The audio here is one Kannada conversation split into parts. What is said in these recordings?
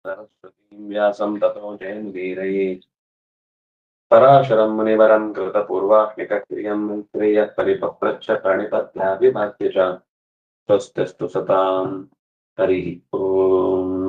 सरस्वतीं व्यासं ततो जयमुदीरयेत् पराशरं मुनिवरं कृतपूर्वाह्निकक्रियं श्रेयः परिपप्रच्छ प्रणिपत्याभिभाद्य च स्वस्तिस्तु सतां हरिः ओम्।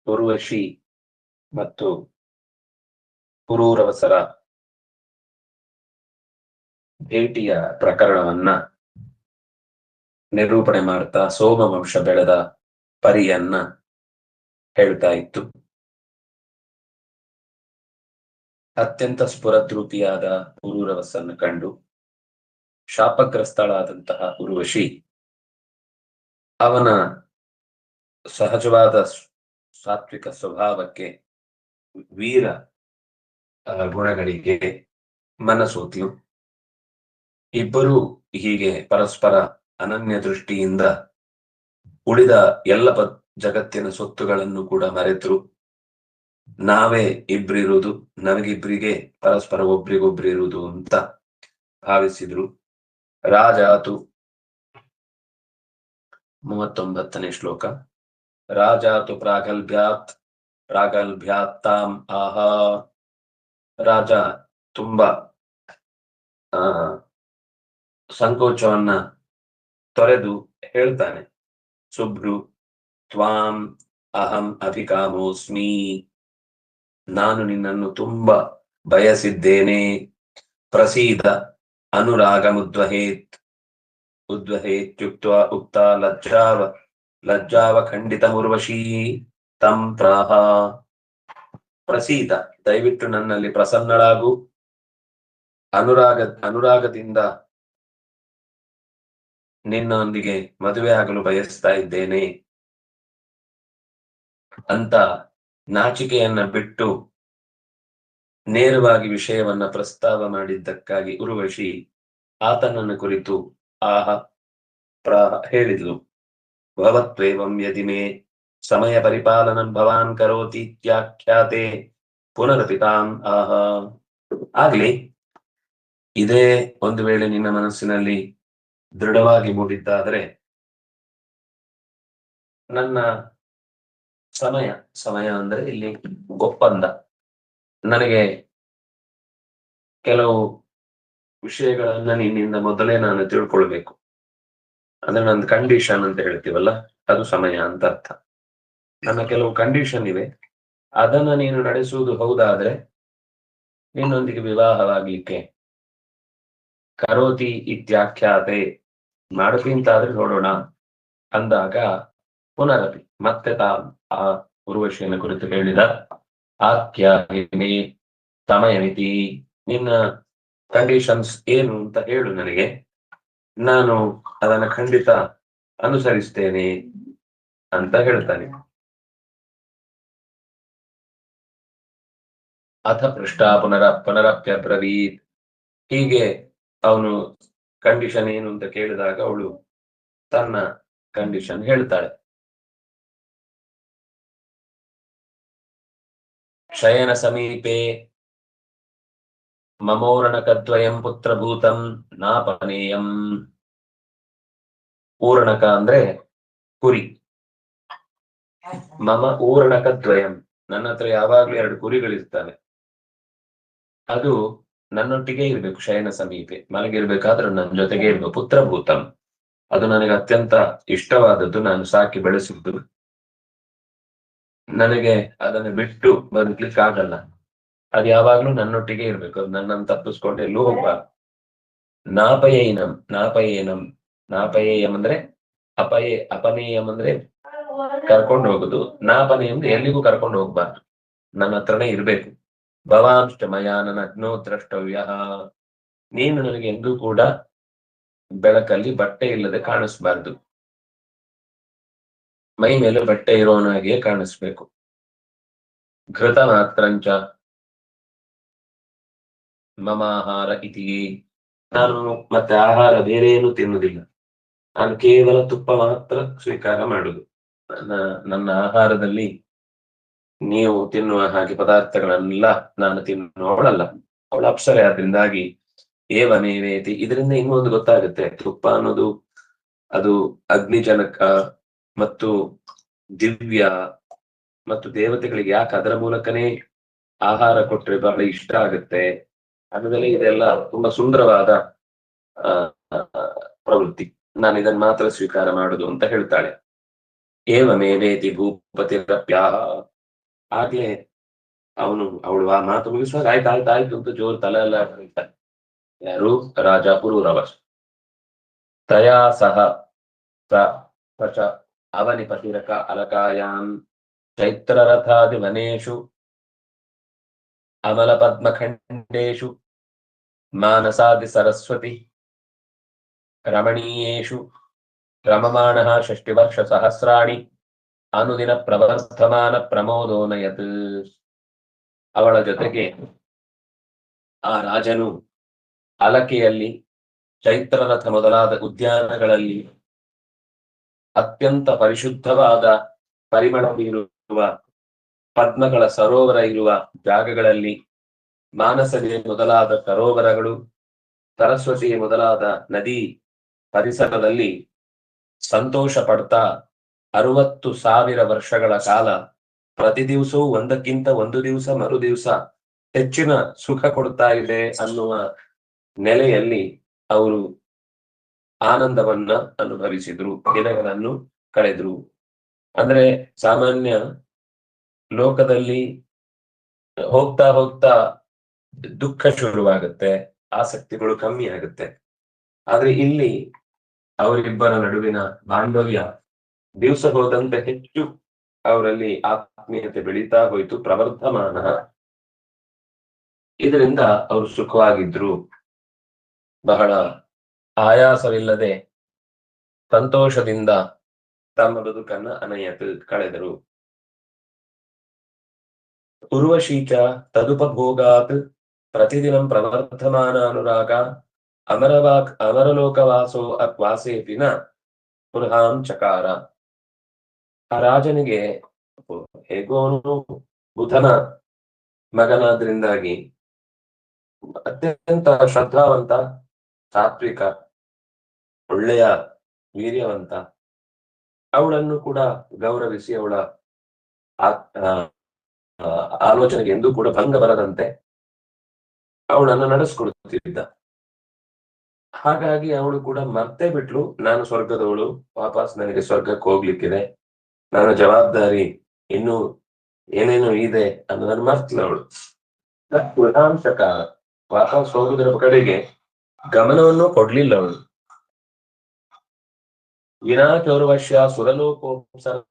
ಉರ್ವಶಿ ಮತ್ತು ಪುರೂರವಸರ ಭೇಟಿಯ ಪ್ರಕರಣವನ್ನ ನಿರೂಪಣೆ ಮಾಡ್ತಾ ಸೋಮವಂಶ ಬೆಳೆದ ಪರಿಯನ್ನ ಹೇಳ್ತಾ ಇತ್ತು. ಅತ್ಯಂತ ಸ್ಫುರದ್ರೂಪಿಯಾದ ಪುರೂರವಸನ್ನು ಕಂಡು ಶಾಪಗ್ರಸ್ತಳಾದಂತಹ ಉರ್ವಶಿ ಅವನ ಸಹಜವಾದ ಸಾತ್ವಿಕ ಸ್ವಭಾವಕ್ಕೆ, ವೀರ ಗುಣಗಳಿಗೆ ಮನಸೋತ್ಲು. ಇಬ್ಬರೂ ಹೀಗೆ ಪರಸ್ಪರ ಅನನ್ಯ ದೃಷ್ಟಿಯಿಂದ ಉಳಿದ ಎಲ್ಲ ಜಗತ್ತಿನ ಸೊತ್ತುಗಳನ್ನು ಕೂಡ ಮರೆತರು. ನಾವೇ ಇಬ್ರಿರುವುದು, ನಮಗಿಬ್ರಿಗೆ ಪರಸ್ಪರ ಒಬ್ರಿಗೊಬ್ರಿರುವುದು ಅಂತ ಭಾವಿಸಿದ್ರು. ರಾಜಾತು 39ನೇ ಶ್ಲೋಕ. ರಾಜಾತು ಪ್ರಾಗಲ್ಭ್ಯಾತ್ತಾಂ ಆಹಾ. ರಾಜ ತುಂಬಾ ಸಂಕೋಚವನ್ನ ತೊರೆದು ಹೇಳ್ತಾನೆ, ಸುಭ್ರು ತ್ವಾಂ ಅಹಂ ಅಭಿಕಾಮೋಸ್ಮಿ. ನಾನು ನಿನ್ನನ್ನು ತುಂಬಾ ಬಯಸಿದ್ದೇನೆ. ಪ್ರಸೀದ ಅನುರಾಗಮುದ್ವಹೇತ್ ಉದ್ವಹೇತ್ಯುಕ್ತ್ವಾ ಉಕ್ತ ಲಜ್ಜಾವ ಖಂಡಿತಮುರ್ವಶೀ ತಂ ಪ್ರಾಹ. ಪ್ರಸೀದ, ದಯವಿಟ್ಟು ನನ್ನಲ್ಲಿ ಪ್ರಸನ್ನಳಾಗು. ಅನುರಾಗದಿಂದ ನಿನ್ನೊಂದಿಗೆ ಮದುವೆ ಆಗಲು ಬಯಸ್ತಾ ಇದ್ದೇನೆ ಅಂತ ನಾಚಿಕೆಯನ್ನ ಬಿಟ್ಟು ನೇರವಾಗಿ ವಿಷಯವನ್ನ ಪ್ರಸ್ತಾವ ಮಾಡಿದ್ದಕ್ಕಾಗಿ ಉರ್ವಶಿ ಆತನನ್ನು ಕುರಿತು ಆಹ ಹೇಳಿದ್ಲು. ಭವತ್ವೇವಂ ಯದಿ ಮೇ ಸಮಯ ಪರಿಪಾಲನಂ ಭವಾನ್ ಕರೋತಿ ಇತ್ಯಾಖ್ಯಾತೆ ಪುನರಪಿತಾಂ ಆಹ. ಆಗ್ಲಿ, ಇದೇ ಒಂದು ವೇಳೆ ನಿನ್ನ ಮನಸ್ಸಿನಲ್ಲಿ ದೃಢವಾಗಿ ಮೂಡಿದ್ದಾದರೆ ನನ್ನ ಸಮಯ ಅಂದ್ರೆ ಇಲ್ಲಿ ಒಪ್ಪಂದ, ನನಗೆ ಕೆಲವು ವಿಷಯಗಳನ್ನ ನಿನ್ನಿಂದ ಮೊದಲೇ ನಾನು ತಿಳ್ಕೊಳ್ಬೇಕು. ಅಂದ್ರೆ ನಂದು ಕಂಡೀಷನ್ ಅಂತ ಹೇಳ್ತೀವಲ್ಲ, ಅದು ಸಮಯ ಅಂತ ಅರ್ಥ. ನನ್ನ ಕೆಲವು ಕಂಡೀಷನ್ ಇವೆ, ಅದನ್ನ ನೀನು ನಡೆಸುವುದು ಹೌದಾದ್ರೆ ನಿನ್ನೊಂದಿಗೆ ವಿವಾಹವಾಗ್ಲಿಕ್ಕೆ ಕರೋತಿ ಇತ್ಯಾಖ್ಯಾತೆ, ಮಾಡುತ್ತೀಂತಾದ್ರೆ ನೋಡೋಣ ಅಂದಾಗ ಪುನರಪಿ ಮತ್ತೆ ಆ ಉರ್ವಶಿಯನ್ನು ಕುರಿತು ಹೇಳಿದ. ಆಖ್ಯಾಹಿನಿ ಸಮಯಮಿತಿ, ನಿನ್ನ ಕಂಡೀಷನ್ಸ್ ಏನು ಅಂತ ಹೇಳು ನನಗೆ, ನಾನು ಅದನ್ನ ಖಂಡಿತ ಅನುಸರಿಸ್ತೇನೆ ಅಂತ ಹೇಳ್ತಾನೆ. ಅಥ ಪೃಷ್ಟ ಪುನರಪ್ಯಬ್ರವೀತ್. ಹೀಗೆ ಅವನು ಕಂಡೀಷನ್ ಏನು ಅಂತ ಕೇಳಿದಾಗ ಅವಳು ತನ್ನ ಕಂಡೀಷನ್ ಹೇಳ್ತಾಳೆ. ಶಯನ ಸಮೀಪೆ ಮಮೋರಣಕದ್ವಯಂ ಪುತ್ರಭೂತಂ ನಾಪನೇಯಂ. ಊರಣಕ ಅಂದ್ರೆ ಕುರಿ. ಮಮ ಊರಣಕದ್ವಯಂ, ನನ್ನ ಹತ್ರ ಯಾವಾಗ್ಲೂ 2 ಕುರಿಗಳಿರ್ತವೆ. ಅದು ನನ್ನೊಟ್ಟಿಗೆ ಇರ್ಬೇಕು. ಶಯನ ಸಮೀಪೆ, ಮಲಗಿರ್ಬೇಕಾದ್ರೂ ನನ್ನ ಜೊತೆಗೆ ಇರ್ಬೇಕು. ಪುತ್ರಭೂತಂ, ಅದು ನನಗೆ ಅತ್ಯಂತ ಇಷ್ಟವಾದದ್ದು, ನಾನು ಸಾಕಿ ಬೆಳೆಸಿದ್ದು. ನನಗೆ ಅದನ್ನು ಬಿಟ್ಟು ಬದುಕ್ಲಿಕ್ಕೆ ಆಗಲ್ಲ. ಅದು ಯಾವಾಗ್ಲೂ ನನ್ನೊಟ್ಟಿಗೆ ಇರ್ಬೇಕು. ಅದು ನನ್ನನ್ನು ತಪ್ಪಿಸ್ಕೊಂಡು ಎಲ್ಲೂ ಹೋಗ್ಬಾರ್ದು. ನಾಪಯೇಯಂ ಅಂದ್ರೆ ಅಪನೇಯಂ ಅಂದ್ರೆ ಕರ್ಕೊಂಡು ಹೋಗುದು. ನಾಪನೇಯಂ ಅಂದ್ರೆ ಎಲ್ಲಿಗೂ ಕರ್ಕೊಂಡು ಹೋಗ್ಬಾರ್ದು, ನನ್ನ ಹತ್ರನೇ ಇರ್ಬೇಕು. ಭವಾಂಶ್ಚ ಮಯ ನಗ್ನೋ ದ್ರಷ್ಟವ್ಯ. ನೀನು ನನಗೆ ಎಂದೂ ಕೂಡ ಬೆಳಕಲ್ಲಿ ಬಟ್ಟೆ ಇಲ್ಲದೆ ಕಾಣಿಸ್ಬಾರ್ದು, ಮೈ ಮೇಲೆ ಬಟ್ಟೆ ಇರೋನಾಗಿಯೇ ಕಾಣಿಸ್ಬೇಕು. ಘೃತ ಮಾತ್ರಂಚ, ಮಮಾಹಾರ ಇತಿ. ನಾನು ಮತ್ತೆ ಆಹಾರ ಬೇರೆ ಏನು ತಿನ್ನುವುದಿಲ್ಲ, ನಾನು ಕೇವಲ ತುಪ್ಪ ಮಾತ್ರ ಸ್ವೀಕಾರ ಮಾಡುದು. ನನ್ನ ಆಹಾರದಲ್ಲಿ ನೀವು ತಿನ್ನುವ ಹಾಗೆ ಪದಾರ್ಥಗಳನ್ನೆಲ್ಲ ನಾನು ತಿನ್ನೋಳಲ್ಲ, ಅವಳ ಅಪ್ಸರೆ. ಆದ್ರಿಂದಾಗಿ ಏವಮೇವೇತಿ, ಇದರಿಂದ ಇನ್ನೊಂದು ಗೊತ್ತಾಗುತ್ತೆ, ತುಪ್ಪ ಅನ್ನೋದು ಅದು ಅಗ್ನಿಜನಕ ಮತ್ತು ದಿವ್ಯ ಮತ್ತು ದೇವತೆಗಳಿಗೆ ಯಾಕೆ ಅದರ ಮೂಲಕನೇ ಆಹಾರ ಕೊಟ್ರೆ ಬಹಳ ಇಷ್ಟ ಆಗುತ್ತೆ ಅನ್ನೋದೆಲ್ಲ, ಇದೆಲ್ಲ ತುಂಬಾ ಸುಂದರವಾದ ಪ್ರವೃತ್ತಿ. ನಾನು ಇದನ್ನ ಮಾತ್ರ ಸ್ವೀಕಾರ ಮಾಡುದು ಅಂತ ಹೇಳ್ತಾಳೆ. ಏವಮೇವೇತಿ ಭೂಪತಿರಪ್ಯಾಹ. ಆಗ್ಲೇ ಅವಳು ಆ ಮಾತು ಮುಗಿಸುವಾಗ ಆಯ್ತಾಯ್ತು ಅಂತ ಜೋರು ತಲೆ ಎಲ್ಲ ಹೇಳ್ತಾರೆ. ಯಾರು? ರಾಜ ಪುರೂರವ. ತಯಾ ಸಹ ಸ ಅವನಿಪತಿರಕ ಅಲಕಾಯಾಂ ಚೈತ್ರರಥಾದಿ ವನೇಶು ಅಮಲ ಪದ್ಮಖಂಡೇಶು ಮಾನಸಾದಿ ಸರಸ್ವತಿ ರಮಣೀಯೇಷು ರಮಮಾಣಃ ಷಷ್ಟಿವರ್ಷ ಸಹಸ್ರಾಣಿ ಅನುದಿನ ಪ್ರವರ್ಧಮಾನ ಪ್ರಮೋದೋನಯತ್. ಅವಳ ಜೊತೆಗೆ ಆ ರಾಜನು ಅಲಕೆಯಲ್ಲಿ, ಚೈತ್ರರಥ ಮೊದಲಾದ ಉದ್ಯಾನಗಳಲ್ಲಿ, ಅತ್ಯಂತ ಪರಿಶುದ್ಧವಾದ ಪರಿಮಳ ಇರುವ ಪದ್ಮಗಳ ಸರೋವರ ಇರುವ ಜಾಗಗಳಲ್ಲಿ, ಮಾನಸಗೆ ಮೊದಲಾದ ಸರೋವರಗಳು, ಸರಸ್ವತಿ ಮೊದಲಾದ ನದಿ ಪರಿಸರದಲ್ಲಿ ಸಂತೋಷ ಪಡ್ತಾ 60,000 ವರ್ಷಗಳ ಕಾಲ ಪ್ರತಿ ದಿವಸವೂ ಒಂದಕ್ಕಿಂತ ಒಂದು ದಿವಸ ಮರು ದಿವಸ ಹೆಚ್ಚಿನ ಸುಖ ಕೊಡ್ತಾ ಇದೆ ಅನ್ನುವ ನೆಲೆಯಲ್ಲಿ ಅವರು ಆನಂದವನ್ನ ಅನುಭವಿಸಿದ್ರು, ದಿನಗಳನ್ನು ಕಳೆದ್ರು. ಅಂದ್ರೆ ಸಾಮಾನ್ಯ ಲೋಕದಲ್ಲಿ ಹೋಗ್ತಾ ಹೋಗ್ತಾ ದುಃಖ ಶುರುವಾಗುತ್ತೆ, ಆಸಕ್ತಿಗಳು ಕಮ್ಮಿ ಆಗುತ್ತೆ. ಆದ್ರೆ ಇಲ್ಲಿ ಅವರಿಬ್ಬರ ನಡುವಿನ ಬಾಂಧವ್ಯ ದಿವಸ ಹೋದಂತೆ ಹೆಚ್ಚು ಅವರಲ್ಲಿ ಆತ್ಮೀಯತೆ ಬೆಳೀತಾ ಹೋಯ್ತು, ಪ್ರವರ್ಧಮಾನ. ಇದರಿಂದ ಅವರು ಸುಖವಾಗಿದ್ರು, ಬಹಳ ಆಯಾಸವಿಲ್ಲದೆ ಸಂತೋಷದಿಂದ ತಮ್ಮ ಬದುಕನ್ನ ಅನಯತ್ ಕಳೆದರು. ಉರ್ವಶೀಚ ತದುಪಭೋಗಾತ್ ಪ್ರತಿದಿನಂ ಪ್ರವರ್ಧಮಾನ ಅನುರಾಗ ಅಮರಲೋಕವಾಸೋ ವಾಸೇಪಿನ ಪುನಃ ಚಕಾರ. ಆ ರಾಜನಿಗೆ ಹೇಗೋ ಬುಧನ ಮಗನಾದ್ರಿಂದಾಗಿ ಅತ್ಯಂತ ಶ್ರದ್ಧಾವಂತ, ಸಾತ್ವಿಕ, ಒಳ್ಳೆಯ ವೀರ್ಯವಂತ, ಅವಳನ್ನು ಕೂಡ ಗೌರವಿಸಿ ಅವಳ ಆಲೋಚನೆಗೆ ಎಂದೂ ಕೂಡ ಭಂಗ ಬರದಂತೆ ಅವಳನ್ನು ನಡೆಸ್ಕೊಡುತ್ತಿದ್ದ. ಹಾಗಾಗಿ ಅವಳು ಕೂಡ ಮರ್ತೇ ಬಿಟ್ಲು, ನಾನು ಸ್ವರ್ಗದವಳು, ವಾಪಸ್ ನನಗೆ ಸ್ವರ್ಗಕ್ಕೆ ಹೋಗ್ಲಿಕ್ಕಿದೆ, ನನ್ನ ಜವಾಬ್ದಾರಿ ಇನ್ನು ಏನೇನು ಇದೆ ಅನ್ನೋದನ್ನು ಮರ್ತಲ ಅವಳು. ವಾಪಸ್ ಹೋಗುವುದರ ಕಡೆಗೆ ಗಮನವನ್ನು ಕೊಡ್ಲಿಲ್ಲ ಅವಳು. ವಿನಾ ಚೌರ್ವಶ್ಯ ಸುರಲೋಕೋಪ್ಸಾನ್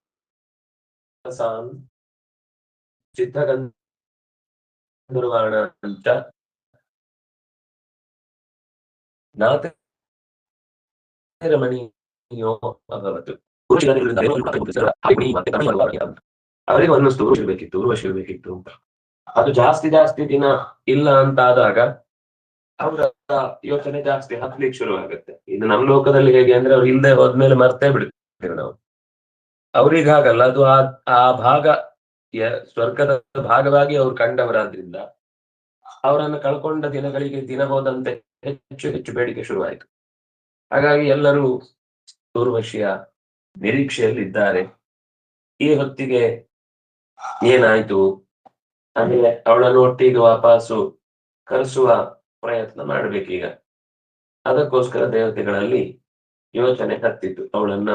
ಸಿದ್ಧಗಂಧರ್ವಾಣ ಅಂತ ರಮಣೀಯೋ ಅಭವತ್. ಅವರಿಗೆ ಒಂದಷ್ಟು ಉರ್ವಶಿರ್ಬೇಕಿತ್ತು ಅಂತ. ಅದು ಜಾಸ್ತಿ ದಿನ ಇಲ್ಲ ಅಂತಾದಾಗ ಅವರ ಯೋಚನೆ ಜಾಸ್ತಿ ಹತ್ಲಿಕ್ಕೆ ಶುರುವಾಗುತ್ತೆ. ಇದು ನಮ್ಮ ಲೋಕದಲ್ಲಿ ಹೇಗೆ ಅಂದ್ರೆ ಅವ್ರು ಇಲ್ಲದೆ ಹೋದ್ಮೇಲೆ ಮರ್ತೇ ಬಿಡ್ತೇವೆ ನಾವು. ಅವ್ರಿಗೆ ಹಾಗಲ್ಲ, ಅದು ಆ ಭಾಗ ಸ್ವರ್ಗದ ಭಾಗವಾಗಿ ಅವ್ರು ಕಂಡವರಾದ್ರಿಂದ ಅವರನ್ನು ಕಳ್ಕೊಂಡ ದಿನಗಳಿಗೆ ದಿನ ಹೋದಂತೆ ಹೆಚ್ಚು ಹೆಚ್ಚು ಬೇಡಿಕೆ ಶುರುವಾಯಿತು. ಹಾಗಾಗಿ ಎಲ್ಲರೂ ಊರ್ವಶಿಯ ನಿರೀಕ್ಷೆಯಲ್ಲಿದ್ದಾರೆ. ಈ ಹೊತ್ತಿಗೆ ಏನಾಯ್ತು ಅಂದ್ರೆ ಅವಳನ್ನು ಒಟ್ಟಿಗೆ ವಾಪಸ್ಸು ಕರೆಸುವ ಪ್ರಯತ್ನ ಮಾಡ್ಬೇಕೀಗ. ಅದಕ್ಕೋಸ್ಕರ ದೇವತೆಗಳಲ್ಲಿ ಯೋಚನೆ ಹತ್ತಿತ್ತು, ಅವಳನ್ನ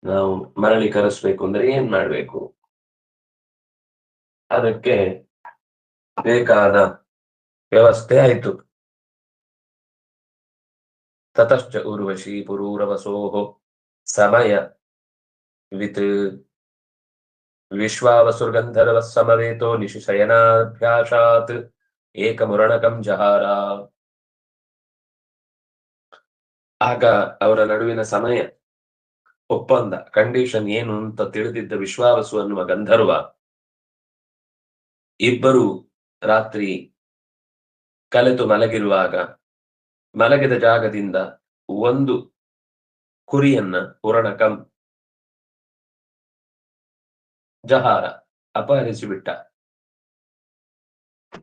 ನಾವು ಮರಳಿ ಕರೆಸ್ಬೇಕು ಅಂದ್ರೆ ಏನ್ ಮಾಡ್ಬೇಕು. ಅದಕ್ಕೆ ಬೇಕಾದ ವ್ಯವಸ್ಥೆ ಆಯ್ತು. ತತಶ್ಚ ಉರ್ವಶಿ ಪುರೂರವಸೋಃ ಸಮಯ ವಿತ್ ವಿಶ್ವಾವಸುರ್ಗಂಧರ್ವ ಸಮವೇತೋ ನಿಶಿಶಯನಾಭ್ಯಾಸಾತ್ ಏಕಮುರಣಕಂ ಜಹಾರ. ಆಗ ಅವರ ನಡುವಿನ ಸಮಯ ಒಪ್ಪಂದ, ಕಂಡೀಷನ್ ಏನು ಅಂತ ತಿಳಿದಿದ್ದ ವಿಶ್ವಾವಸು ಅನ್ನುವ ಗಂಧರ್ವ ಇಬ್ಬರು ರಾತ್ರಿ ಕಲೆತು ಮಲಗಿರುವಾಗ ಮಲಗಿದ ಜಾಗದಿಂದ ಒಂದು ಕುರಿಯನ್ನ ಪುರಣಕಂ ಜಹಾರ ಅಪಹರಿಸಿಬಿಟ್ಟ.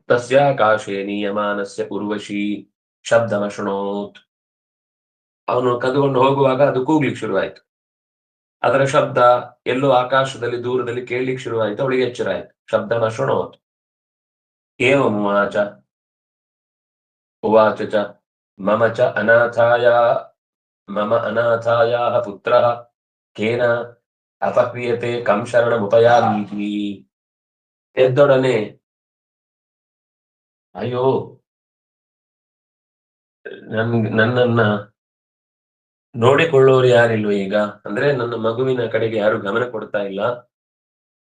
ತಸ್ಯಾಕಾಶೆ ನೀಯಮಾನಸ್ಯ ಉರ್ವಶಿ ಶಬ್ದಮಶೃಣೋತ್. ಅವನು ಕದ್ದುಕೊಂಡು ಹೋಗುವಾಗ ಅದು ಕೂಗ್ಲಿಕ್ಕೆ ಶುರುವಾಯಿತು. ಅದರ ಶಬ್ದ ಎಲ್ಲೋ ಆಕಾಶದಲ್ಲಿ ದೂರದಲ್ಲಿ ಕೇಳಲಿಕ್ಕೆ ಶುರುವಾಯಿತು. ಅವಳಿಗೆ ಎಚ್ಚರ ಆಯ್ತು. ಶಬ್ದಮಶೃಣೋತ್ ಏವಂ ಉವಾಚ ಚ ಮಮ ಚ ಅನಾಥಾಯಾಃ ಪುತ್ರಃ ಕೇನ ಅಪಕ್ರಿಯತೆ ಕಂ ಶರಣಮುಪಯಾಮೀತಿ. ಎದ್ದೊಡನೆ ಅಯ್ಯೋ ನನ್ನನ್ನ ನೋಡಿಕೊಳ್ಳೋರು ಯಾರಿಲ್ವ ಈಗ, ಅಂದ್ರೆ ನನ್ನ ಮಗುವಿನ ಕಡೆಗೆ ಯಾರು ಗಮನ ಕೊಡ್ತಾ ಇಲ್ಲ,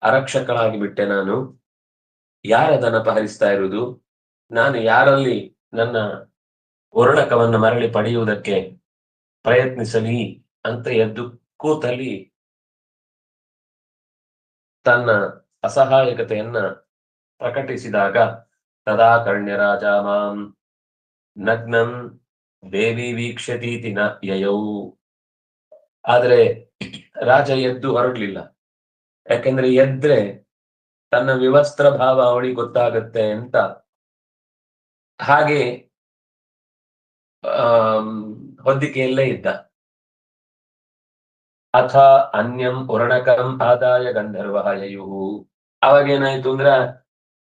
ಆರಕ್ಷಕಳಾಗಿ ಬಿಟ್ಟೆ ನಾನು, ಯಾರದನ್ನ ಅಪಹರಿಸ್ತಾ ಇರುವುದು, ನಾನು ಯಾರಲ್ಲಿ ನನ್ನ ವರ್ಣಕವನ್ನು ಮರಳಿ ಪಡೆಯುವುದಕ್ಕೆ ಪ್ರಯತ್ನಿಸಲಿ ಅಂತ ಎದ್ದು ಕೂತಲ್ಲಿ ತನ್ನ ಅಸಹಾಯಕತೆಯನ್ನ ಪ್ರಕಟಿಸಿದಾಗ ತದಾ ಕರ್ಣ್ಯ ರಾಜ ಮಾಂ ನಗ್ನಂ ದೇವಿ ವೀಕ್ಷತೀತಿ ನ ಯಯೌ. ಆದ್ರೆ ರಾಜ ಎದ್ದು ಹೊರಡ್ಲಿಲ್ಲ. ಯಾಕೆಂದ್ರೆ ಎದ್ರೆ ತನ್ನ ವಿವಸ್ತ್ರ ಭಾವ ಅವಳಿಗೆ ಗೊತ್ತಾಗತ್ತೆ ಅಂತ. ಹಾಗೆ ಹೊದ್ದಿಕೆಯಲ್ಲೇ ಇದ್ದ. ಅಥ ಅನ್ಯಂ ವರ್ಣಕಂ ಆದಾಯ ಗಂಧರ್ವ ಯಯುಹು. ಅವಾಗ ಏನಾಯ್ತು ಅಂದ್ರ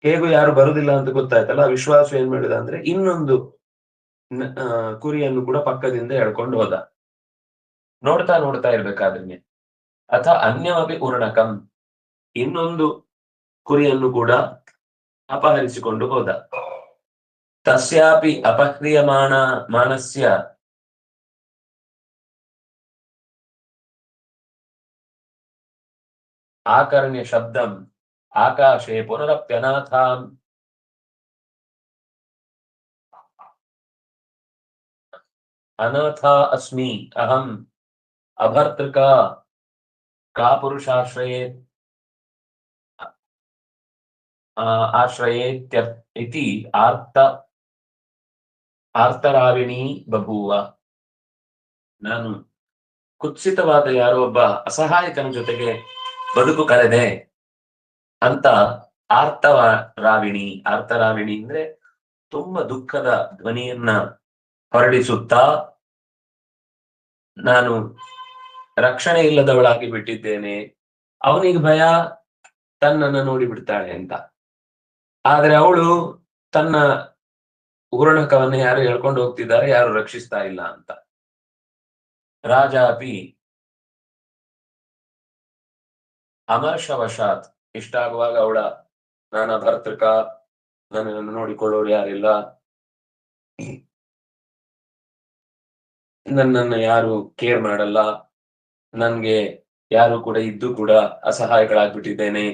ಹೇಗೂ ಯಾರು ಬರುದಿಲ್ಲ ಅಂತ ಗೊತ್ತಾಯ್ತಲ್ಲ, ವಿಶ್ವಾಸ ಏನ್ ಮಾಡಿದ ಅಂದ್ರೆ ಇನ್ನೊಂದು ಕುರಿಯನ್ನು ಕೂಡ ಪಕ್ಕದಿಂದ ಎಳ್ಕೊಂಡು ಹೋದ. ನೋಡ್ತಾ ನೋಡ್ತಾ ಇರ್ಬೇಕಾದ್ರೆ ಅಥ ಅನ್ಯಮಪಿ ಉರ್ಣಕಂ, ಇನ್ನೊಂದು ಕುರಿಯನ್ನು ಕೂಡ ಅಪಹರಿಸಿಕೊಂಡು ಹೋದ. ತಸ್ಯಾಪಿ ಅಪಹ್ರಿಯಮಾಣ ಮಾನಸ್ಯ ಆಕರ್ಣ್ಯ ಶಬ್ದಂ ಆಕಾಶೆ ಪುನರಪ್ಯನಾಥಾಂ ಅನಾಥ ಅಸ್ಮಿ ಅಹಂ ಅಭರ್ತೃಕ ಕಾಪುರುಷಾಶ್ರಯೇ ಇತಿ ಆರ್ತರಾವಿಣಿ ಬಭೂವ. ನಾನು ಕುತ್ಸಿತವಾದ ಯಾರೋ ಒಬ್ಬ ಅಸಹಾಯಕನ ಜೊತೆಗೆ ಬದುಕು ಕಳೆದೆ ಅಂತ ಆರ್ತರಾವಿಣಿ ಅಂದ್ರೆ ತುಂಬಾ ದುಃಖದ ಧ್ವನಿಯನ್ನ ಹೊರಡಿಸುತ್ತಾ ನಾನು ರಕ್ಷಣೆ ಇಲ್ಲದವಳಾಗಿ ಬಿಟ್ಟಿದ್ದೇನೆ, ಅವನಿಗೆ ಭಯ ತನ್ನನ್ನ ನೋಡಿ ಬಿಡ್ತಾಳೆ ಅಂತ. ಆದ್ರೆ ಅವಳು ತನ್ನ ಉರ್ಣಕವನ್ನು ಯಾರು ಹೇಳ್ಕೊಂಡು ಹೋಗ್ತಿದ್ದಾರೆ, ಯಾರು ರಕ್ಷಿಸ್ತಾ ಇಲ್ಲ ಅಂತ. ರಾಜ ಅಪಿ ಅಮರ್ಷವಶಾತ್, ಇಷ್ಟಾಗುವಾಗ ಅವಳ ನಾನ ಭರ್ತೃಕ, ನನ್ನನ್ನು ನೋಡಿಕೊಳ್ಳೋರು ಯಾರಿಲ್ಲ, ನನ್ನನ್ನು ಯಾರು ಕೇರ್ ಮಾಡಲ್ಲ, ನನ್ಗೆ ಯಾರು ಕೂಡ ಇದ್ದು ಕೂಡ ಅಸಹಾಯಗಳಾಗ್ಬಿಟ್ಟಿದ್ದೇನೆ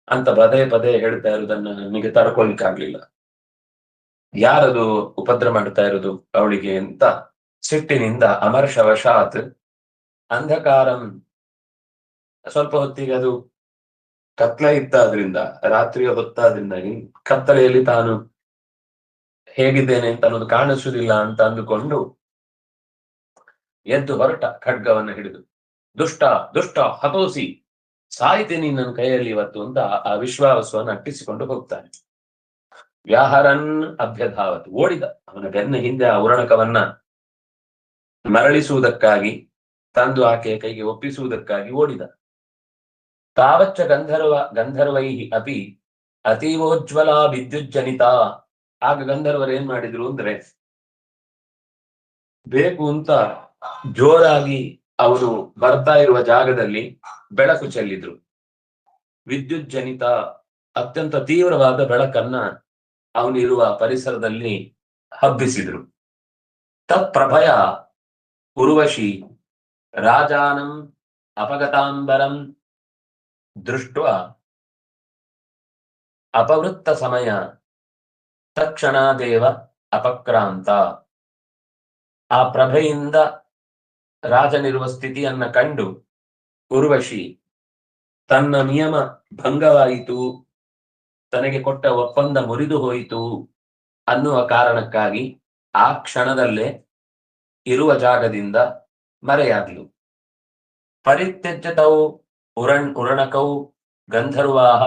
ಅಂತ ಪದೇ ಪದೇ ಹೇಳ್ತಾ ಇರೋದನ್ನ ನನಗೆ ತಡ್ಕೊಳ್ಲಿಕ್ಕಾಗ್ಲಿಲ್ಲ. ಯಾರದು ಉಪದ್ರ ಮಾಡ್ತಾ ಇರೋದು ಅವಳಿಗೆ ಅಂತ ಸಿಟ್ಟಿನಿಂದ ಅಮರ್ಷವಶಾತ್ ಅಂಧಕಾರಂ, ಸ್ವಲ್ಪ ಹೊತ್ತಿಗೆ ಅದು ಕತ್ಲ ಇತ್ತಾದ್ರಿಂದ, ರಾತ್ರಿಯ ಹೊತ್ತಾದ್ರಿಂದಾಗಿ ಕತ್ತಲೆಯಲ್ಲಿ ತಾನು ಹೇಗಿದ್ದೇನೆ ಅಂತ ಅನ್ನೋದು ಕಾಣಿಸುವುದಿಲ್ಲ ಅಂತ ಅಂದುಕೊಂಡು ಎದ್ದು ಹೊರಟ ಖಡ್ಗವನ್ನು ಹಿಡಿದು. ದುಷ್ಟ ದುಷ್ಟ ಹತೋಸಿ, ಸಾಯ್ತೀನಿ ನನ್ನ ಕೈಯಲ್ಲಿ ಇವತ್ತು ಅಂತ ಆ ವಿಶ್ವಾಸವನ್ನು ಅಟ್ಟಿಸಿಕೊಂಡು ಹೋಗ್ತಾನೆ. ವ್ಯಾಹರನ್ ಅಭ್ಯಧಾವತ್, ಓಡಿದ. ಅವನ ಬೆನ್ನ ಹಿಂದೆ ಆ ಉರಣಕವನ್ನ ಮರಳಿಸುವುದಕ್ಕಾಗಿ, ತಂದು ಆಕೆಯ ಕೈಗೆ ಒಪ್ಪಿಸುವುದಕ್ಕಾಗಿ ಓಡಿದ. ತಾವಚ್ಚ ಗಂಧರ್ವೈ ಅಪಿ ಅತೀವೋಜ್ವಲ ವಿದ್ಯುಜ್ಜನಿತ. ಆಗ ಗಂಧರ್ವರು ಏನ್ ಮಾಡಿದ್ರು ಅಂದ್ರೆ, ಬೇಕು ಅಂತ ಜೋರಾಗಿ ಅವರು ಬರ್ತಾ ಇರುವ ಜಾಗದಲ್ಲಿ ಬೆಳಕು ಚೆಲ್ಲಿದ್ರು. ವಿದ್ಯುಜ್ಜನಿತ, ಅತ್ಯಂತ ತೀವ್ರವಾದ ಬೆಳಕನ್ನ ಅವನಿರುವ ಪರಿಸರದಲ್ಲಿ ಹಬ್ಬಿಸಿದ್ರು. ತತ್ಪ್ರಭಯ ಉರ್ವಶಿ ರಾಜಾನಂ ಅಪಗತಾಂಬರಂ ದೃಷ್ಟ ಅಪವೃತ್ತ ಸಮಯ ತಕ್ಷಣಾದೇವ ಅಪಕ್ರಾಂತ. ಆ ಪ್ರಭೆಯಿಂದ ರಾಜನಿರುವ ಸ್ಥಿತಿಯನ್ನ ಕಂಡು ಉರ್ವಶಿ ತನ್ನ ನಿಯಮ ಭಂಗವಾಯಿತು, ತನಗೆ ಕೊಟ್ಟ ಒಪ್ಪಂದ ಮುರಿದು ಹೋಯಿತು ಅನ್ನುವ ಕಾರಣಕ್ಕಾಗಿ ಆ ಕ್ಷಣದಲ್ಲೇ ಇರುವ ಜಾಗದಿಂದ ಮರೆಯಾದ್ಲು. ಪರಿತ್ಯಜ್ಯತೌ ಉರಣಕೌ ಗಂಧರ್ವಾಹ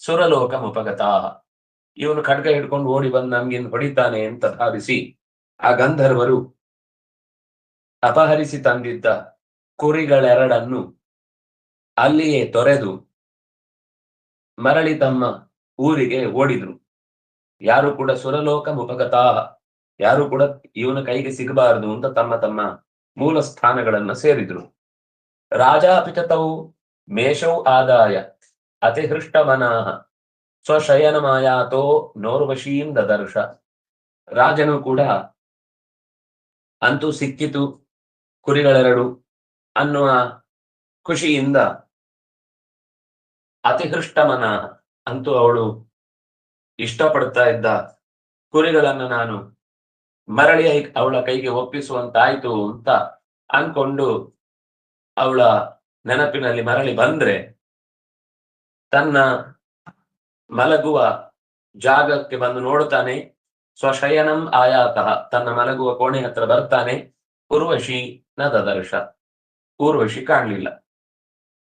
ಸುರಲೋಕ ಮುಪಗತಾಹ. ಇವನು ಖಡ್ಗ ಹಿಡ್ಕೊಂಡು ಓಡಿ ಬಂದು ನಮ್ಗಿನ್ ಹೊಡಿತಾನೆ ಅಂತ ಭಾವಿಸಿ ಆ ಗಂಧರ್ವರು ಅಪಹರಿಸಿ ತಂದಿದ್ದ ಕುರಿಗಳೆರಡನ್ನು ಅಲ್ಲಿಯೇ ತೊರೆದು ಮರಳಿ ತಮ್ಮ ಊರಿಗೆ ಓಡಿದ್ರು. ಯಾರು ಕೂಡ ಸುರಲೋಕ ಮುಪಗತಾಹ, ಯಾರು ಕೂಡ ಇವನ ಕೈಗೆ ಸಿಗಬಾರದು ಅಂತ ತಮ್ಮ ತಮ್ಮ ಮೂಲ ಸ್ಥಾನಗಳನ್ನ ಸೇರಿದ್ರು. ರಾಜಾಪಿತೌ ಮೇಷೌ ಆದಾಯ ಅತಿಹೃಷ್ಟ ಮನಾಹ ಸ್ವಶಯನ ಮಾಯಾತೋ ನೋರ್ವಶೀಂ ದದರ್ಶ. ರಾಜನು ಕೂಡ ಅಂತೂ ಸಿಕ್ಕಿತು ಕುರಿಗಳೆರಡು ಅನ್ನುವ ಖುಷಿಯಿಂದ ಅತಿಹೃಷ್ಟ ಮನಾಹ, ಅಂತೂ ಅವಳು ಇಷ್ಟಪಡ್ತಾ ಇದ್ದ ಕುರಿಗಳನ್ನು ನಾನು ಮರಳಿ ಅವಳ ಕೈಗೆ ಒಪ್ಪಿಸುವಂತಾಯ್ತು ಅಂತ ಅನ್ಕೊಂಡು ಅವಳ ನೆನಪಿನಲ್ಲಿ ಮರಳಿ ಬಂದ್ರೆ ತನ್ನ ಮಲಗುವ ಜಾಗಕ್ಕೆ ಬಂದು ನೋಡ್ತಾನೆ. ಸ್ವಶಯನಂ ಆಯಾತಃ, ತನ್ನ ಮಲಗುವ ಕೋಣೆ ಹತ್ರ ಬರ್ತಾನೆ. ಉರ್ವಶಿ ನ ದದರ್ಶ, ಊರ್ವಶಿ ಕಾಣಲಿಲ್ಲ.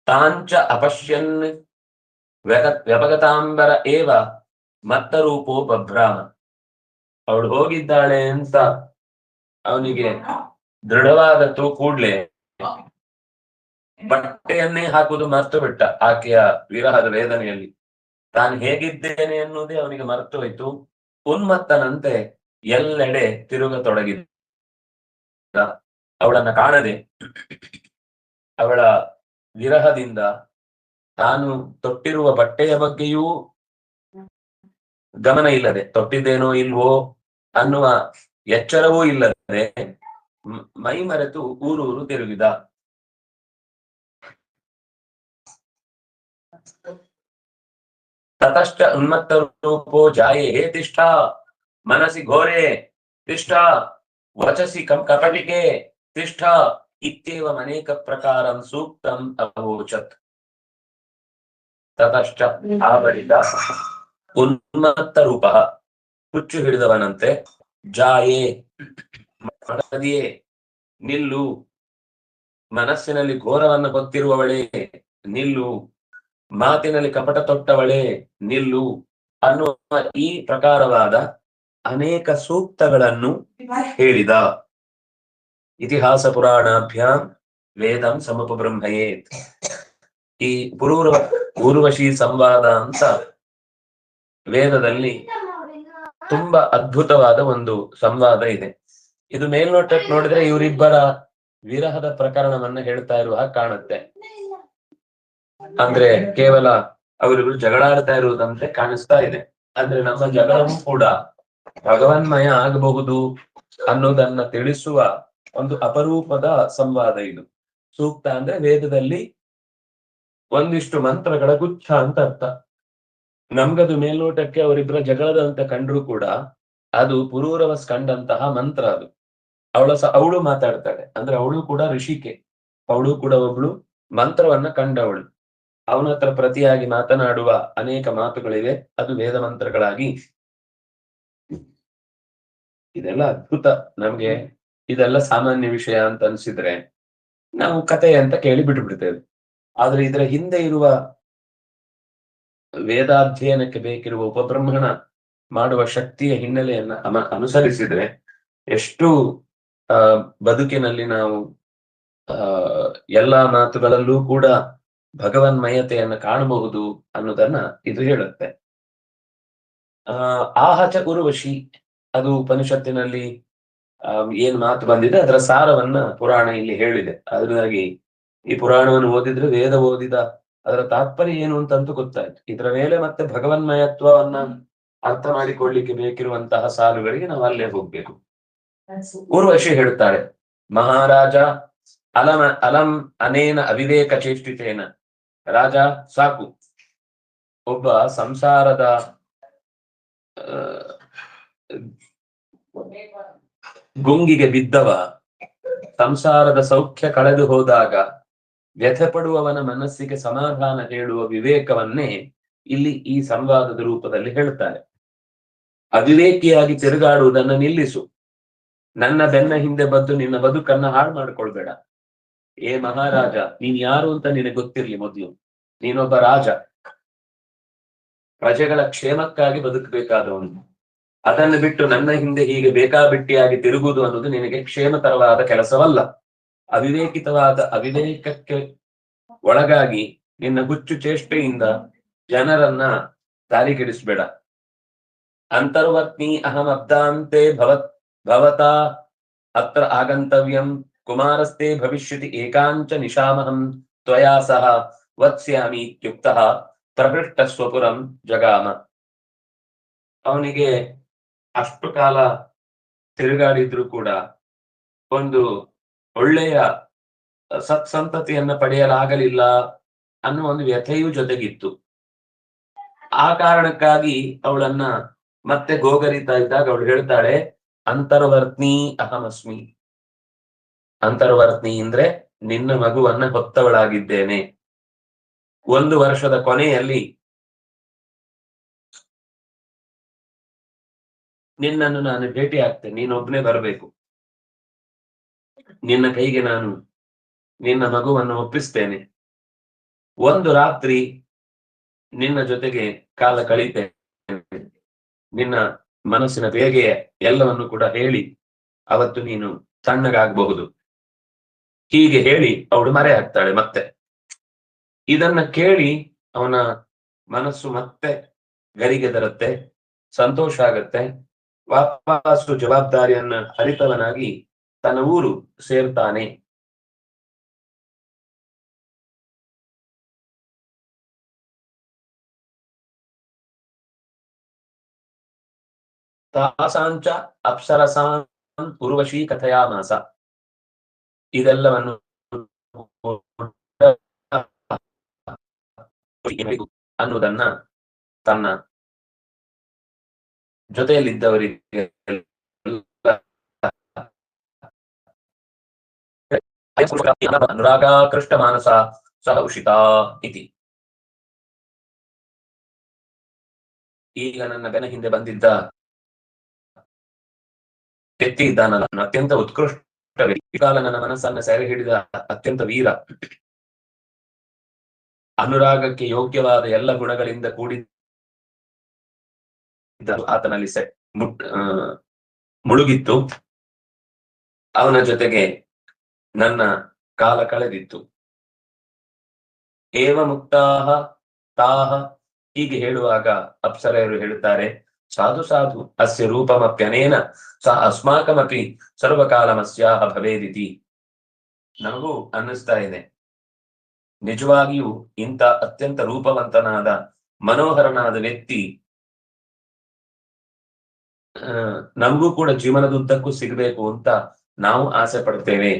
ತಾಂಚ ಅಪಶ್ಯನ್ ವ್ಯಪಗತಾಂಬರ ಏವ ಮತ್ತರೂಪೋ ಬಭ್ರಾಮ. ಅವಳು ಹೋಗಿದ್ದಾಳೆ ಅಂತ ಅವನಿಗೆ ದೃಢವಾದದ್ದು ಕೂಡ್ಲೆ ಬಟ್ಟೆಯನ್ನೇ ಹಾಕುವುದು ಮರೆತು ಬಿಟ್ಟ. ಆಕೆಯ ವಿರಹದ ವೇದನೆಯಲ್ಲಿ ತಾನು ಹೇಗಿದ್ದೇನೆ ಎನ್ನುವುದೇ ಅವನಿಗೆ ಮರೆತು ಹೋಯ್ತು. ಉನ್ಮತ್ತನಂತೆ ಎಲ್ಲೆಡೆ ತಿರುಗತೊಡಗಿದ. ಅವಳನ್ನ ಕಾಣದೆ ಅವಳ ವಿರಹದಿಂದ ತಾನು ತೊಟ್ಟಿರುವ ಬಟ್ಟೆಯ ಬಗ್ಗೆಯೂ ಗಮನ ಇಲ್ಲದೆ, ತೊಟ್ಟಿದ್ದೇನೋ ಇಲ್ವೋ ಅನ್ನುವ ಎಚ್ಚರವೂ ಇಲ್ಲದೆ ಮೈ ಮರೆತು ಊರೂರು ತಿರುಗಿದ. ತತಶ್ಚ ಉನ್ಮತ್ತ ರೂಪೋ ಜಾಯೇ ಹೇ ತಿಷ್ಠ ಮನಸಿ ಘೋರೆ ತಿಷ್ಠ ವಚಸಿ ಕಪಟಿಕೆ ತಿಷ್ಠ ಇತ್ಯೇವಂ ಅನೇಕ ಪ್ರಕಾರಂ ಸೂಕ್ತಂ ಅವೋಚತ್. ತತಶ್ಚ ಆ ಬಳಿಕ ಉನ್ಮತ್ತ ರೂಪ, ಹುಚ್ಚು ಹಿಡಿದವನಂತೆ, ಜಾಯೇ ಮಡದಿಯೇ ನಿಲ್ಲು, ಮನಸ್ಸಿನಲ್ಲಿ ಘೋರವನ್ನು ಹೊತ್ತಿರುವವಳೇ ನಿಲ್ಲು, ಮಾತಿನಲ್ಲಿ ಕಪಟ ತೊಟ್ಟವಳೇ ನಿಲ್ಲು ಅನ್ನುವ ಈ ಪ್ರಕಾರವಾದ ಅನೇಕ ಸೂಕ್ತಗಳನ್ನು ಹೇಳಿದ. ಇತಿಹಾಸ ಪುರಾಣಾಭ್ಯಾಂ ವೇದಂ ಸಮುಪಬ್ರಹ್ಮಯೇತ್. ಈ ಊರ್ವಶಿ ಸಂವಾದ ಅಂತ ವೇದದಲ್ಲಿ ತುಂಬಾ ಅದ್ಭುತವಾದ ಒಂದು ಸಂವಾದ ಇದೆ. ಇದು ಮೇಲ್ನೋಟಕ್ಕೆ ನೋಡಿದ್ರೆ ಇವರಿಬ್ಬರ ವಿರಹದ ಪ್ರಕರಣವನ್ನ ಹೇಳ್ತಾ ಇರುವ ಕಾಣುತ್ತೆ. ಅಂದ್ರೆ ಕೇವಲ ಅವರಿಬ್ರು ಜಗಳಾಡ್ತಾ ಇರುವುದಂತೆ ಕಾಣಿಸ್ತಾ ಇದೆ. ಅಂದ್ರೆ ನಮ್ಮ ಜಗಳವೂ ಕೂಡ ಭಗವನ್ಮಯ ಆಗಬಹುದು ಅನ್ನೋದನ್ನ ತಿಳಿಸುವ ಒಂದು ಅಪರೂಪದ ಸಂವಾದ ಇದು. ಸೂಕ್ತ ಅಂದ್ರೆ ವೇದದಲ್ಲಿ ಒಂದಿಷ್ಟು ಮಂತ್ರಗಳ ಗುಚ್ಛ ಅಂತ ಅರ್ಥ. ನಮ್ಗದು ಮೇಲ್ನೋಟಕ್ಕೆ ಅವರಿಬ್ಬರ ಜಗಳದಂತ ಕಂಡ್ರು ಕೂಡ ಅದು ಪುರೂರವಸ್ ಕಂಡಂತಹ ಮಂತ್ರ. ಅದು ಅವಳು ಮಾತಾಡ್ತಾಳೆ, ಅಂದ್ರೆ ಅವಳು ಕೂಡ ಋಷಿಕೆ, ಅವಳು ಕೂಡ ಒಬ್ಳು ಮಂತ್ರವನ್ನ ಕಂಡವಳು. ಅವನ ಹತ್ರ ಪ್ರತಿಯಾಗಿ ಮಾತನಾಡುವ ಅನೇಕ ಮಾತುಗಳಿವೆ, ಅದು ವೇದ ಮಂತ್ರಗಳಾಗಿ. ಇದೆಲ್ಲ ಅದ್ಭುತ. ನಮ್ಗೆ ಇದೆಲ್ಲ ಸಾಮಾನ್ಯ ವಿಷಯ ಅಂತ ಅನ್ಸಿದ್ರೆ ನಾವು ಕತೆ ಅಂತ ಕೇಳಿ ಬಿಟ್ಬಿಡ್ತೇವೆ. ಆದ್ರೆ ಇದರ ಹಿಂದೆ ಇರುವ ವೇದಾಧ್ಯಯನಕ್ಕೆ ಬೇಕಿರುವ ಉಪಬ್ರಹ್ಮಣ ಮಾಡುವ ಶಕ್ತಿಯ ಹಿನ್ನೆಲೆಯನ್ನ ಅನುಸರಿಸಿದ್ರೆ ಎಷ್ಟು ಬದುಕಿನಲ್ಲಿ ನಾವು ಎಲ್ಲಾ ಮಾತುಗಳಲ್ಲೂ ಕೂಡ ಭಗವನ್ಮಯತೆಯನ್ನು ಕಾಣಬಹುದು ಅನ್ನೋದನ್ನ ಇದು ಹೇಳುತ್ತೆ. ಆಹಚ ಉರ್ವಶಿ, ಅದು ಉಪನಿಷತ್ತಿನಲ್ಲಿ ಏನ್ ಮಾತು ಬಂದಿದೆ ಅದರ ಸಾರವನ್ನ ಪುರಾಣ ಇಲ್ಲಿ ಹೇಳಿದೆ. ಅದರಾಗಿ ಈ ಪುರಾಣವನ್ನು ಓದಿದ್ರೆ ವೇದ ಓದಿದ ಅದರ ತಾತ್ಪರ್ಯ ಏನು ಅಂತಂತೂ ಗೊತ್ತಾಯ್ತು. ಇದರ ಮೇಲೆ ಮತ್ತೆ ಭಗವನ್ಮಯತ್ವವನ್ನ ಅರ್ಥ ಮಾಡಿಕೊಳ್ಳಿಕ್ಕೆ ಬೇಕಿರುವಂತಹ ಸಾಲುಗಳಿಗೆ ನಾವು ಅಲ್ಲೇ ಹೋಗ್ಬೇಕು. ಊರ್ವಶಿ ಹೇಳ್ತಾಳೆ, ಮಹಾರಾಜ ಅಲಂ ಅನೇನ ಅವಿವೇಕ ಚೇಷ್ಟಿತೇನ. ರಾಜ ಸಾಕು, ಒಬ್ಬ ಸಂಸಾರದ ಗುಂಗಿಗೆ ಬಿದ್ದವ ಸಂಸಾರದ ಸೌಖ್ಯ ಕಳೆದು ಹೋದಾಗ ವ್ಯಥೆ ಪಡುವವನ ಮನಸ್ಸಿಗೆ ಸಮಾಧಾನ ಹೇಳುವ ವಿವೇಕವನ್ನೇ ಇಲ್ಲಿ ಈ ಸಂವಾದದ ರೂಪದಲ್ಲಿ ಹೇಳ್ತಾರೆ. ಅವಿವೇಕಿಯಾಗಿ ತಿರುಗಾಡುವುದನ್ನು ನಿಲ್ಲಿಸು. ನನ್ನ ಬೆನ್ನ ಹಿಂದೆ ಬಂದು ನಿನ್ನ ಬದುಕನ್ನ ಹಾಳು ಮಾಡ್ಕೊಳ್ಬೇಡ. ಏ ಮಹಾರಾಜ, ನೀನ್ ಯಾರು ಅಂತ ನಿನಗೆ ಗೊತ್ತಿರ್ಲಿ ಮೊದ್ಲು. ನೀನೊಬ್ಬ ರಾಜ, ಪ್ರಜೆಗಳ ಕ್ಷೇಮಕ್ಕಾಗಿ ಬದುಕಬೇಕಾದವನು. ಅದನ್ನು ಬಿಟ್ಟು ನನ್ನ ಹಿಂದೆ ಹೀಗೆ ಬೇಕಾಬಿಟ್ಟಿಯಾಗಿ ತಿರುಗುವುದು ಅನ್ನೋದು ನಿನಗೆ ಕ್ಷೇಮಕರವಾದ ಕೆಲಸವಲ್ಲ. ಅವಿವೇಕಕ್ಕೆ ಒಳಗಾಗಿ ನಿನ್ನ ಹುಚ್ಚು ಚೇಷ್ಟೆಯಿಂದ ಜನರನ್ನ ದಾರಿಗೆಡಿಸ್ಬೇಡ. ಅಂತರ್ವತ್ನಿ ಅಹಂ ಅಬ್ದಾಂತೆ ಭವತಾ ಅತ್ರ ಆಗಂತವ್ಯಂ ಕುಮಾರಸ್ತೆ ಭವಿಷ್ಯತಿ ಏಕಾಂಚ ನಿಶಾಮಹಂ ತ್ವಯಾ ಸಹ ವತ್ಸ್ಯಾಮಿ ಇತ್ಯುಕ್ತಃ ಪ್ರಹೃಷ್ಟ ಸ್ವಪುರಂ ಜಗಾಮ. ಅವನಿಗೆ ಅಷ್ಟು ಕಾಲ ತಿರುಗಾಡಿದ್ರು ಕೂಡ ಒಂದು ಒಳ್ಳೆಯ ಸತ್ಸಂತತಿಯನ್ನ ಪಡೆಯಲಾಗಲಿಲ್ಲ ಅನ್ನೋ ಒಂದು ವ್ಯಥೆಯೂ ಜೊತೆಗಿತ್ತು. ಆ ಕಾರಣಕ್ಕಾಗಿ ಅವಳನ್ನ ಮತ್ತೆ ಗೋಗರಿತಾ ಇದ್ದಾಗ ಅವಳು ಹೇಳ್ತಾಳೆ, ಅಂತರ್ವರ್ತ್ನಿ ಅಹಮಸ್ಮಿ. ಅಂತರ್ವರ್ತ್ನಿ ಅಂದ್ರೆ ನಿನ್ನ ಮಗುವನ್ನ ಹೊತ್ತವಳಾಗಿದ್ದೇನೆ. 1 ವರ್ಷದ ಕೊನೆಯಲ್ಲಿ ನಿನ್ನನ್ನು ನಾನು ಭೇಟಿ ಆಗ್ತೇನೆ. ನೀನೊಬ್ನೇ ಬರಬೇಕು. ನಿನ್ನ ಕೈಗೆ ನಾನು ನಿನ್ನ ಮಗುವನ್ನು ಒಪ್ಪಿಸ್ತೇನೆ. 1 ರಾತ್ರಿ ನಿನ್ನ ಜೊತೆಗೆ ಕಾಲ ಕಳೀತೇನೆ. ನಿನ್ನ ಮನಸ್ಸಿನ ಬೇಗೆಯ ಎಲ್ಲವನ್ನು ಕೂಡ ಹೇಳಿ ಅವತ್ತು ನೀನು ತಣ್ಣಗಾಗಬಹುದು. ಹೀಗೆ ಹೇಳಿ ಅವಳು ಮರೆ ಹಾಕ್ತಾಳೆ. ಮತ್ತೆ ಇದನ್ನ ಕೇಳಿ ಅವನ ಮನಸ್ಸು ಮತ್ತೆ ಗರಿಗೆದರುತ್ತೆ, ಸಂತೋಷ ಆಗತ್ತೆ. ವಾಪಸ್ಸು ಜವಾಬ್ದಾರಿಯನ್ನ ಅರಿತವನಾಗಿ ತನ್ನ ಊರು ಸೇರ್ತಾನೆ. ತಾಸಾಂಚ ಅಪ್ಸರಸಾನ್ ಉರ್ವಶಿ ಕಥಯಾಮಾಸ. ಇದೆಲ್ಲವನ್ನು ಅನ್ನುವುದನ್ನ ತನ್ನ ಜೊತೆಯಲ್ಲಿದ್ದವರಿಗೆ ಅನುರಾಗಾಕೃಷ್ಟ ಮಾನಸ ಸಹ ಉಷಿತಾ ಇತಿ. ಈಗ ನನ್ನ ಬೆನ್ನ ಹಿಂದೆ ಬಂದಿದ್ದ ವ್ಯಕ್ತಿ ಇದ್ದಾನಲ್ಲ, ಅತ್ಯಂತ ಉತ್ಕೃಷ್ಟ ವ್ಯಕ್ತಿ, ಕಾಲ ನನ್ನ ಮನಸ್ಸನ್ನ ಸೆರೆ ಹಿಡಿದ ಅತ್ಯಂತ ವೀರ, ಅನುರಾಗಕ್ಕೆ ಯೋಗ್ಯವಾದ ಎಲ್ಲ ಗುಣಗಳಿಂದ ಕೂಡಿದ್ದ ಆತನಲ್ಲಿ ಮುಳುಗಿತ್ತು. ಅವನ ಜೊತೆಗೆ ನನ್ನ ಕಾಲ ಕಳೆದಿತ್ತು. ಏವ ಮುಕ್ತಾಹ ತಾಹ. ಹೀಗೆ ಹೇಳುವಾಗ ಅಪ್ಸರೆಯರು ಹೇಳುತ್ತಾರೆ, ಸಾಧು ಸಾಧು ಅಸ್ಯ ರೂಪಮಪ್ಯನೇನ ಸಹ ಅಸ್ಮಾಕಮಪಿ ಸರ್ವಕಾಲಮಸ್ಯಾಹ ಭವೇದಿತಿ. ನಮಗೂ ಅನ್ನಿಸ್ತಾ ಇದೆ, ನಿಜವಾಗಿಯೂ ಇಂಥ ಅತ್ಯಂತ ರೂಪವಂತನಾದ ಮನೋಹರನಾದ ವ್ಯಕ್ತಿ ನಮಗೂ ಕೂಡ ಜೀವನದುದ್ದಕ್ಕೂ ಸಿಗಬೇಕು ಅಂತ ನಾವು ಆಸೆ ಪಡ್ತೇವೆ.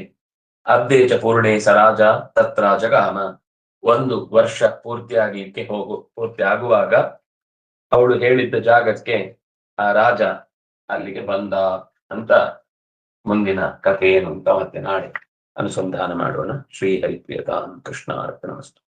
ಅಬ್ದೇಚ ಪೂರ್ಣೆ ಸರಾಜ ತತ್ರ ಜಗಾಮ. 1 ವರ್ಷ ಪೂರ್ತಿ ಆಗುವಾಗ ಅವಳು ಹೇಳಿದ್ದ ಜಾಗಕ್ಕೆ ಆ ರಾಜ ಅಲ್ಲಿಗೆ ಬಂದ ಅಂತ ಮುಂದಿನ ಕಥೆ ಏನು ಅಂತ ಮತ್ತೆ ನಾಳೆ ಅನುಸಂಧಾನ ಮಾಡೋಣ. ಶ್ರೀ ಹರಿಪ್ರಿಯತಾಂ ಕೃಷ್ಣ ಅರ್ಪಣಮಸ್ತು.